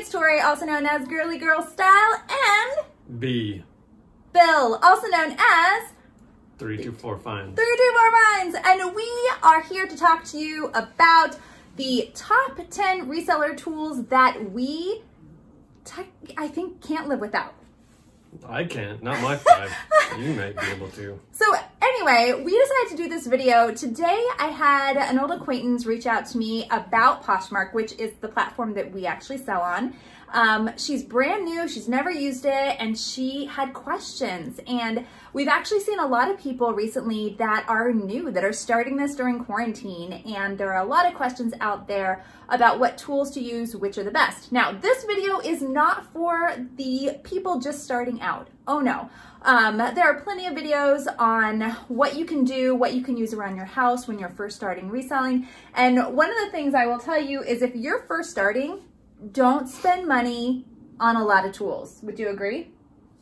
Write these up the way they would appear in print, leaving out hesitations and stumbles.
it's Tori, also known as Girlygrrlstyle, and B. Bill, also known as 324 Finds. 324 Finds, and we are here to talk to you about the top 10 reseller tools that we, I think, can't live without. I can't, not my 5. You might be able to. So anyway, we decided to do this video. Today I had an old acquaintance reach out to me about Poshmark, which is the platform that we actually sell on. She's brand new, she's never used it, and she had questions. And we've actually seen a lot of people recently that are new, that are starting this during quarantine. And there are a lot of questions out there about what tools to use, which are the best. Now, this video is not for the people just starting out. Oh no. There are plenty of videos on what you can do, what you can use around your house when you're first starting reselling. And one of the things I will tell you is if you're first starting, don't spend money on a lot of tools. Would you agree?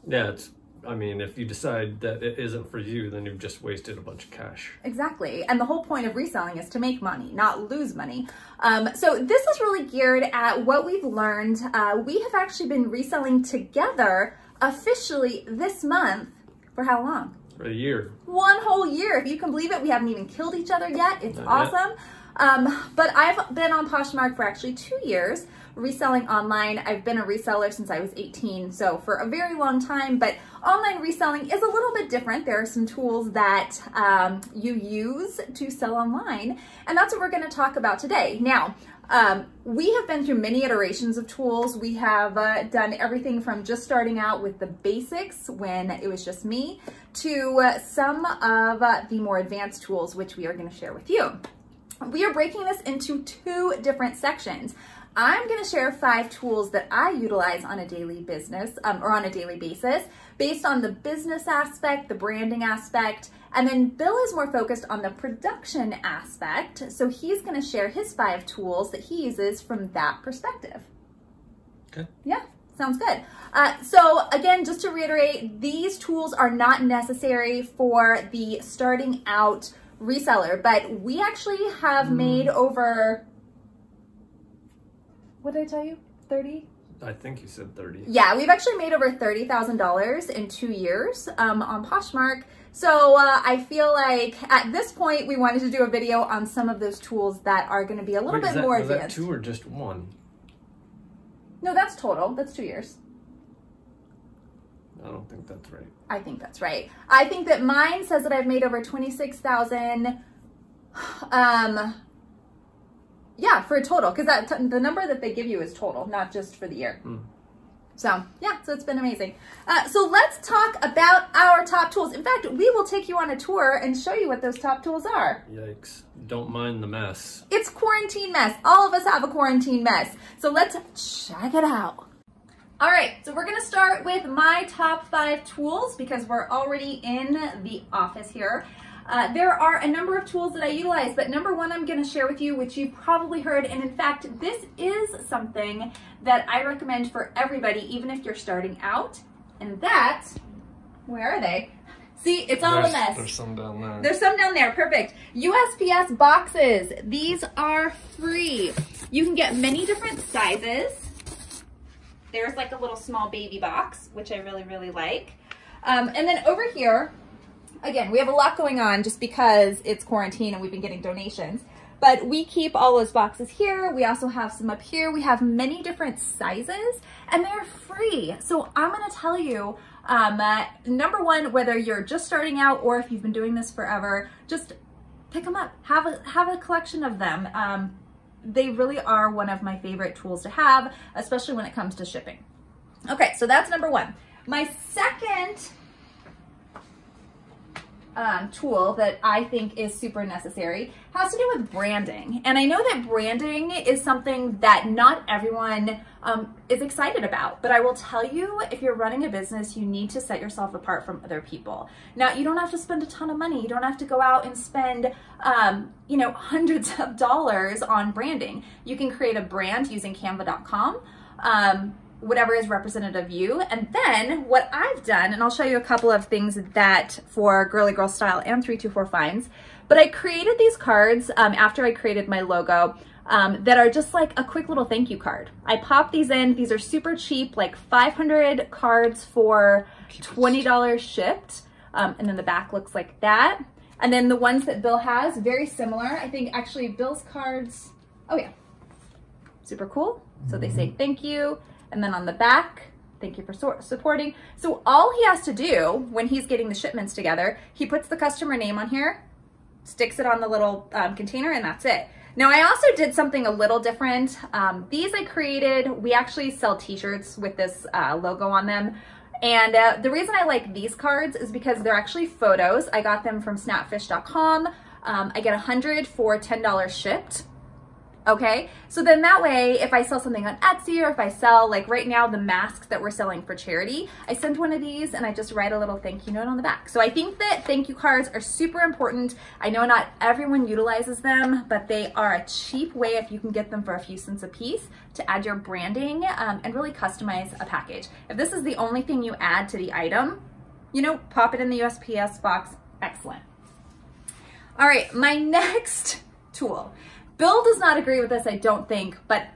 Yeah, I mean, if you decide that it isn't for you, then you've just wasted a bunch of cash. Exactly. And the whole point of reselling is to make money, not lose money. So this is really geared at what we've learned. We have actually been reselling together officially this month for how long? For a year. 1 whole year. If you can believe it, we haven't even killed each other yet. It's awesome. But I've been on Poshmark for actually 2 years, reselling online. I've been a reseller since I was 18, so for a very long time, but online reselling is a little bit different. There are some tools that you use to sell online, and that's what we're going to talk about today. Now, we have been through many iterations of tools. We have done everything from just starting out with the basics when it was just me to some of the more advanced tools, which we are going to share with you. We are breaking this into 2 different sections. I'm going to share 5 tools that I utilize on a daily basis based on the business aspect, the branding aspect, and then Bill is more focused on the production aspect. So he's going to share his 5 tools that he uses from that perspective. Okay. Yeah, sounds good. So again, just to reiterate, these tools are not necessary for the starting out reseller, but we actually have made over, what did I tell you? 30? I think you said 30. Yeah, we've actually made over $30,000 in 2 years on Poshmark. So I feel like at this point, we wanted to do a video on some of those tools that are going to be a little bit more advanced. Was that 2 or just 1? No, that's total. That's 2 years. I don't think that's right. I think that's right. I think that mine says that I've made over 26,000. Yeah, for a total, because the number that they give you is total, not just for the year. So yeah, so it's been amazing. So let's talk about our top tools. In fact, we will take you on a tour and show you what those top tools are. Yikes. Don't mind the mess. It's quarantine mess. All of us have a quarantine mess. So let's check it out. All right, so we're gonna start with my top 5 tools because we're already in the office here. There are a number of tools that I utilize, but number 1 I'm gonna share with you, which you've probably heard, and in fact, this is something that I recommend for everybody, even if you're starting out, and that, where are they? See, it's all a mess. There's some down there. There's some down there, perfect. USPS boxes, these are free. You can get many different sizes. There's like a little small baby box, which I really, really like. And then over here, again, we have a lot going on just because it's quarantine and we've been getting donations, but we keep all those boxes here. We also have some up here. We have many different sizes and they're free. So I'm gonna tell you, number 1, whether you're just starting out or if you've been doing this forever, just pick them up, have a collection of them. They really are one of my favorite tools to have, especially when it comes to shipping. Okay, so that's number 1. My second tool that I think is super necessary has to do with branding. And I know that branding is something that not everyone is excited about, but I will tell you, if you're running a business, you need to set yourself apart from other people. Now, you don't have to spend a ton of money. You don't have to go out and spend, you know, hundreds of dollars on branding. You can create a brand using canva.com. Whatever is representative of you. And then what I've done, and I'll show you a couple of things that for Girlygrrlstyle and 324 Finds, but I created these cards after I created my logo. that are just like a quick little thank you card. I pop these in. These are super cheap, like 500 cards for $20 shipped. And then the back looks like that. And then the ones that Bill has, very similar. I think actually Bill's cards, oh yeah, super cool. So they say thank you. And then on the back, thank you for supporting. So all he has to do when he's getting the shipments together, he puts the customer name on here, sticks it on the little container, and that's it. Now I also did something a little different. These I created, we actually sell t-shirts with this logo on them. And the reason I like these cards is because they're actually photos. I got them from snapfish.com. I get 100 for $10 shipped. Okay, so then that way, if I sell something on Etsy or if I sell, like right now, the masks that we're selling for charity, I send one of these and I just write a little thank you note on the back. So I think that thank you cards are super important. I know not everyone utilizes them, but they are a cheap way, if you can get them for a few cents a piece, to add your branding and really customize a package. If this is the only thing you add to the item, you know, pop it in the USPS box, excellent. All right, my next tool. Bill does not agree with this, I don't think, but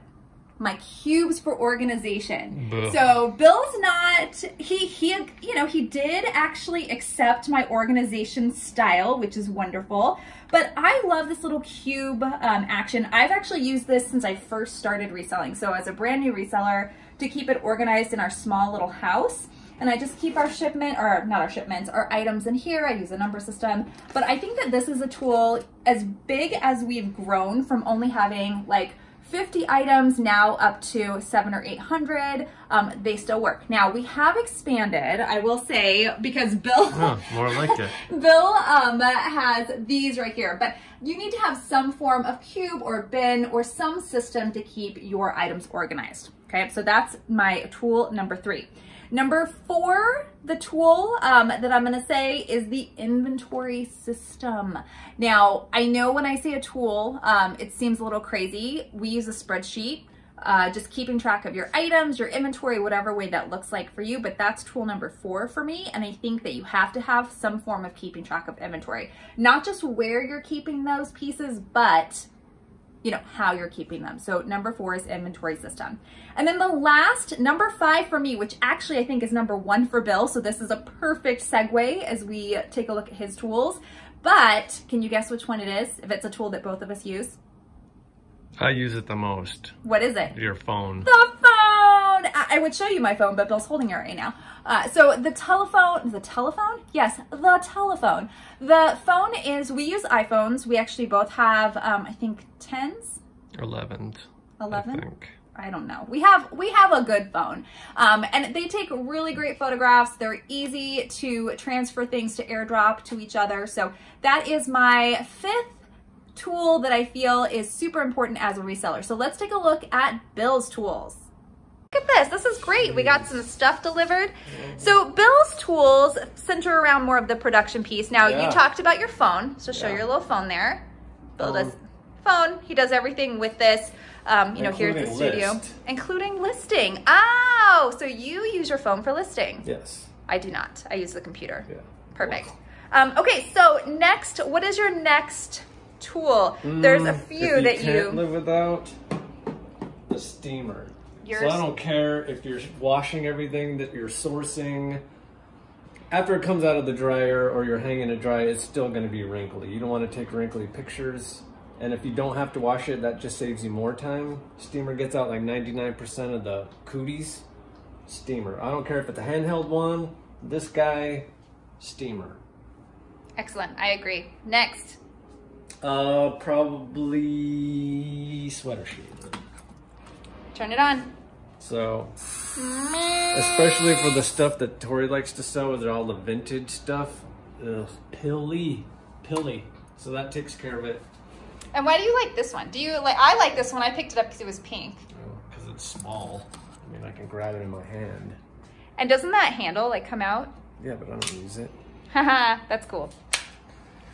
my cubes for organization. Ugh. So Bill's not, he did actually accept my organization style, which is wonderful, but I love this little cube action. I've actually used this since I first started reselling. So as a brand new reseller, to keep it organized in our small little house. And I just keep our shipment, or not our shipments, our items in here. I use a number system. But I think that this is a tool, as big as we've grown from only having like 50 items now up to 700 or 800, they still work. Now we have expanded, I will say, because Bill, more like it. Bill has these right here, but you need to have some form of cube or bin or some system to keep your items organized. Okay, so that's my tool number 3. Number 4, the tool that I'm gonna say is the inventory system. Now, I know when I say a tool, it seems a little crazy. We use a spreadsheet, just keeping track of your items, your inventory, whatever way that looks like for you, but that's tool number 4 for me. And I think that you have to have some form of keeping track of inventory. Not just where you're keeping those pieces, but you know, how you're keeping them. So number 4 is inventory system. And then the last, number 5 for me, which actually I think is number 1 for Bill. So this is a perfect segue as we take a look at his tools. But can you guess which one it is? If it's a tool that both of us use? I use it the most. What is it? Your phone. The phone! I would show you my phone, but Bill's holding it right now. So the telephone, Yes, the telephone. The phone is, we use iPhones. We actually both have, I think 10s? 11s. 11? I think. I don't know. We have a good phone. And they take really great photographs. They're easy to transfer things to airdrop to each other. So that is my 5th tool that I feel is super important as a reseller. So let's take a look at Bill's tools. Look at this. This is great. We got some stuff delivered. So Bill's tools center around more of the production piece. Now you talked about your phone. So show your little phone there. Bill does phone. He does everything with this. You know, here's the studio, including listing. Oh, so you use your phone for listing? Yes. I do not. I use the computer. Yeah. Perfect. Okay, so next, what is your next tool? There's a few that you can't live without the steamer. So I don't care if you're washing everything that you're sourcing. After it comes out of the dryer or you're hanging it dry, it's still going to be wrinkly. You don't want to take wrinkly pictures. And if you don't have to wash it, that just saves you more time. Steamer gets out like 99% of the cooties. Steamer. I don't care if it's a handheld one. This guy, steamer. Excellent. I agree. Next. Probably sweater sheet. Turn it on. So, especially for the stuff that Tori likes to sew, is all the vintage stuff. Ugh, pilly. So that takes care of it. And why do you like this one? Do you like? I like this one. I picked it up because it was pink. Because it's small. I mean, I can grab it in my hand. And doesn't that handle like come out? Yeah, but I don't use it. Haha, that's cool.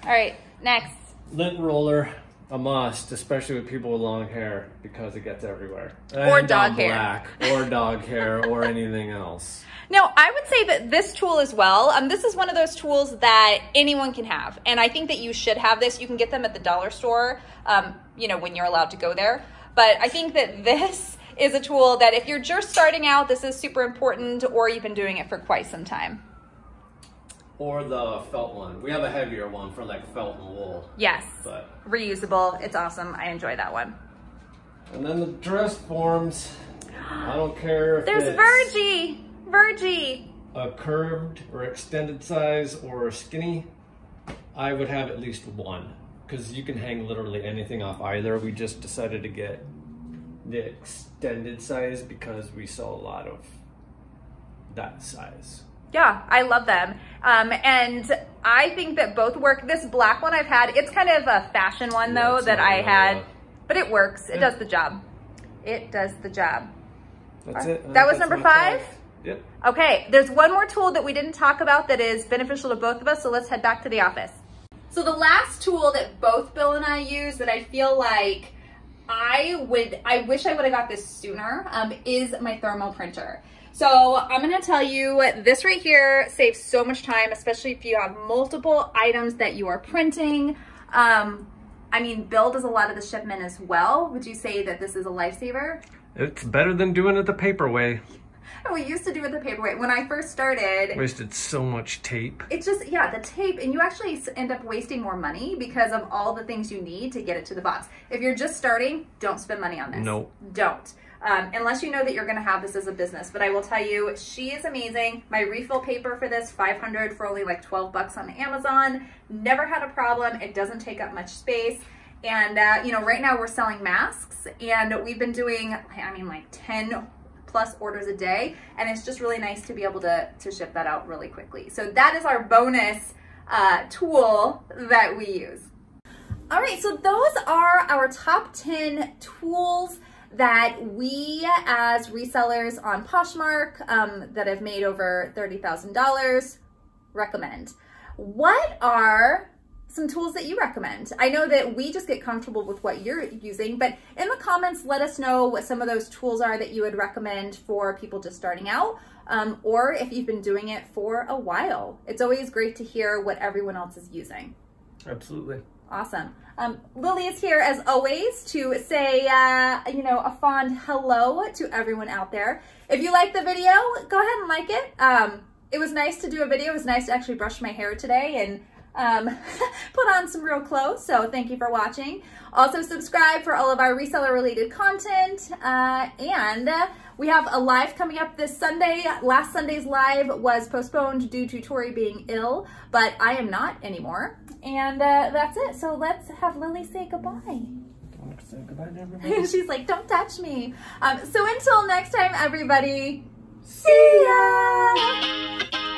All right, next. Lint roller. a must, especially with people with long hair, because it gets everywhere. Or And dog on hair. black, or dog hair, or anything else. Now, I would say that this tool as well, this is one of those tools that anyone can have. And I think that you should have this. You can get them at the dollar store, you know, when you're allowed to go there. But I think that this is a tool that if you're just starting out, this is super important, or you've been doing it for quite some time. Or the felt one. We have a heavier one for like felt and wool. Yes, But, reusable. It's awesome. I enjoy that one. and then the dress forms, I don't care if There's it's Virgie. a curved or extended size or skinny. I would have at least one, because you can hang literally anything off either. We just decided to get the extended size because we saw a lot of that size. Yeah, I love them. And I think that both work. This black one I've had, it's kind of a fashion one though it's that not I really had, but it works. It does the job. It does the job. That's it. That was number 5? Yep. Okay, there's one more tool that we didn't talk about that is beneficial to both of us, so let's head back to the office. So the last tool that both Bill and I use that I feel like I wish I would have got this sooner, is my thermal printer. So I'm gonna tell you, this right here saves so much time, especially if you have multiple items that you are printing. I mean, Bill does a lot of the shipment as well. Would you say that this is a lifesaver? It's better than doing it the paper way. We used to do it the paper way. When I first started, Wasted so much tape. it's just, yeah, the tape, and you actually end up wasting more money because of all the things you need to get it to the box. If you're just starting, don't spend money on this. Nope. Don't. Unless you know that you're gonna have this as a business. But I will tell you, she is amazing. My refill paper for this, $500 for only like 12 bucks on Amazon. Never had a problem. It doesn't take up much space. And you know, right now we're selling masks, and we've been doing, I mean, like 10 plus orders a day, and it's just really nice to be able to ship that out really quickly. So that is our bonus tool that we use. All right, so those are our top 10 tools that we as resellers on Poshmark that have made over $30,000 recommend. What are some tools that you recommend? I know that we just get comfortable with what you're using, but in the comments, let us know what some of those tools are that you would recommend for people just starting out, or if you've been doing it for a while. It's always great to hear what everyone else is using. Absolutely. Awesome. Lily is here as always to say, you know, a fond hello to everyone out there. If you like the video, go ahead and like it. It was nice to do a video. It was nice to actually brush my hair today and put on some real clothes, so thank you for watching. Also subscribe for all of our reseller related content, and we have a live coming up this Sunday. Last Sunday's live was postponed due to Tori being ill, but I am not anymore, and that's it. So let's have Lily say goodbye. Want to say goodbye to everybody? She's like, don't touch me. So until next time, everybody, see ya!